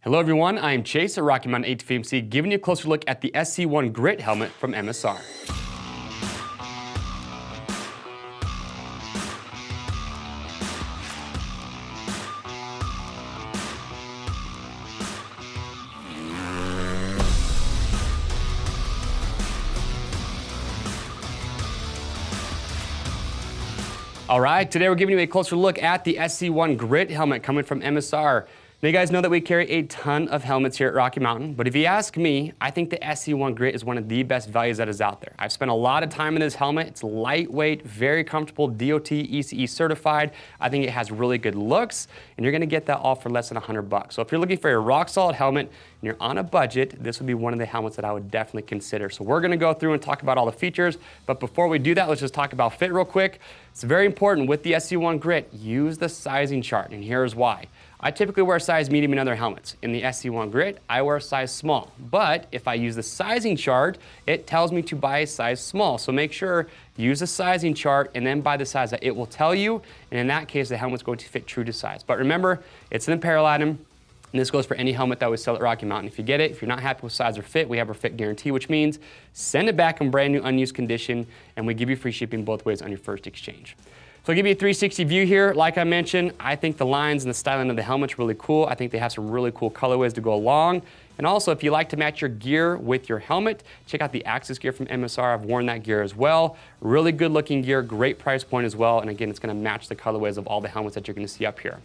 Hello everyone, I am Chase at Rocky Mountain ATV MC, giving you a closer look at the SC1 Grit Helmet from MSR. All right, today we're giving you a closer look at the SC1 Grit Helmet coming from MSR. Now you guys know that we carry a ton of helmets here at Rocky Mountain, but if you ask me, I think the SC1 Grit is one of the best values that is out there. I've spent a lot of time in this helmet. It's lightweight, very comfortable, DOT, ECE certified. I think it has really good looks, and you're gonna get that all for less than $100. So if you're looking for a rock solid helmet and you're on a budget, this would be one of the helmets that I would definitely consider. So we're gonna go through and talk about all the features, but before we do that, let's just talk about fit real quick. It's very important with the SC1 Grit, use the sizing chart, and here's why. I typically wear a size medium in other helmets. In the SC1 Grit, I wear a size small. But if I use the sizing chart, it tells me to buy a size small. So make sure, use the sizing chart and then buy the size that it will tell you. And in that case, the helmet's going to fit true to size. But remember, it's an apparel item. And this goes for any helmet that we sell at Rocky Mountain. If you get it, if you're not happy with size or fit, we have our fit guarantee, which means send it back in brand new unused condition, and we give you free shipping both ways on your first exchange. So I'll give you a 360 view here. Like I mentioned, I think the lines and the styling of the helmet's really cool. I think they have some really cool colorways to go along. And also, if you like to match your gear with your helmet, check out the Axxis gear from MSR. I've worn that gear as well. Really good looking gear, great price point as well. And again, it's gonna match the colorways of all the helmets that you're gonna see up here.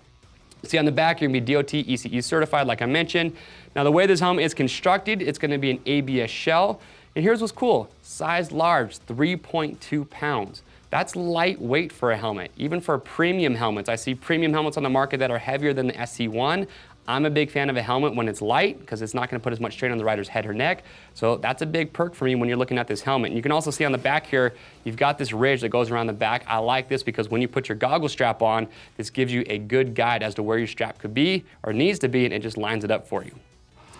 See on the back, you're gonna be DOT, ECE certified, like I mentioned. Now the way this helmet is constructed, it's gonna be an ABS shell. And here's what's cool, size large, 3.2 pounds. That's lightweight for a helmet, even for premium helmets. I see premium helmets on the market that are heavier than the SC1. I'm a big fan of a helmet when it's light because it's not gonna put as much strain on the rider's head or neck. So that's a big perk for me when you're looking at this helmet. And you can also see on the back here, you've got this ridge that goes around the back. I like this because when you put your goggle strap on, this gives you a good guide as to where your strap could be or needs to be, and it just lines it up for you.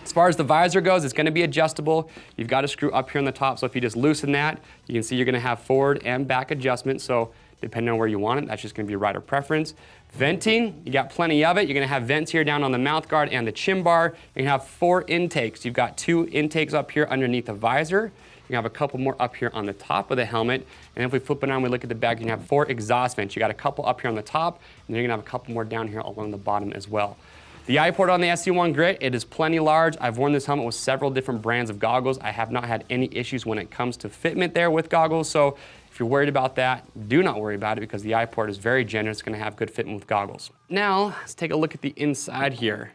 As far as the visor goes, it's gonna be adjustable. You've got a screw up here on the top, so if you just loosen that, you can see you're gonna have forward and back adjustment, so depending on where you want it, that's just gonna be rider preference. Venting, you got plenty of it. You're gonna have vents here down on the mouth guard and the chin bar. You're gonna have 4 intakes. You've got 2 intakes up here underneath the visor. You're gonna have a couple more up here on the top of the helmet. And if we flip it on, we look at the back, you're gonna have 4 exhaust vents. You got a couple up here on the top, and then you're gonna have a couple more down here along the bottom as well. The eye port on the SC1 Grit, it is plenty large. I've worn this helmet with several different brands of goggles. I have not had any issues when it comes to fitment there with goggles. So if you're worried about that, do not worry about it because the eye port is very generous. It's gonna have good fitment with goggles. Now, let's take a look at the inside here.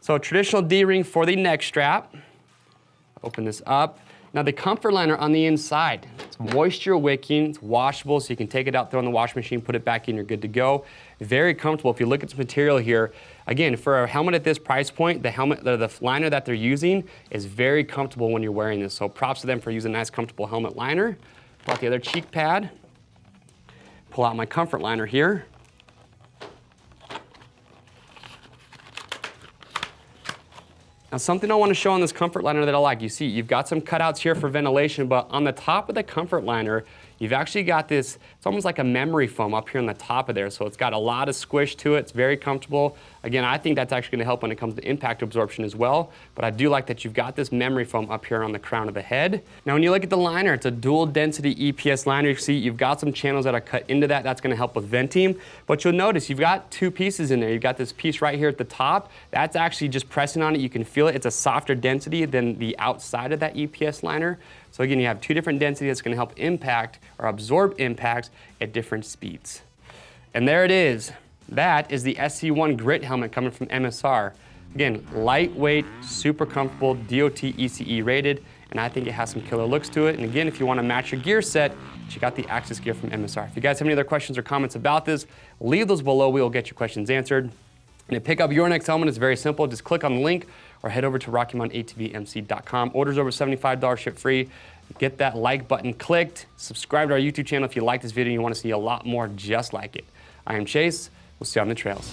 So traditional D-ring for the neck strap. Open this up. Now the comfort liner on the inside, it's moisture wicking, it's washable, so you can take it out, throw it in the washing machine, put it back in, you're good to go. Very comfortable. If you look at the material here, again, for a helmet at this price point, the liner that they're using is very comfortable when you're wearing this. So props to them for using a nice, comfortable helmet liner. Pull out the other cheek pad. Pull out my comfort liner here. Now something I want to show on this comfort liner that I like, you see you've got some cutouts here for ventilation, but on the top of the comfort liner, you've actually got this, it's almost like a memory foam up here on the top of there. So it's got a lot of squish to it, it's very comfortable. Again, I think that's actually gonna help when it comes to impact absorption as well, but I do like that you've got this memory foam up here on the crown of the head. Now when you look at the liner, it's a dual density EPS liner. You see you've got some channels that are cut into that, that's gonna help with venting, but you'll notice you've got 2 pieces in there. You've got this piece right here at the top, that's actually just pressing on it, you can feel it. It's a softer density than the outside of that EPS liner. So again, you have 2 different densities that's gonna help impact or absorb impacts at different speeds. And there it is. That is the SC1 Grit Helmet coming from MSR. Again, lightweight, super comfortable, DOT ECE rated, and I think it has some killer looks to it. And again, if you wanna match your gear set, check out the Axxis gear from MSR. If you guys have any other questions or comments about this, leave those below. We will get your questions answered. And to pick up your next helmet, it's very simple. Just click on the link or head over to RockyMountainATVMC.com. Orders over $75, ship free. Get that like button clicked. Subscribe to our YouTube channel if you like this video and you want to see a lot more just like it. I am Chase. We'll see you on the trails.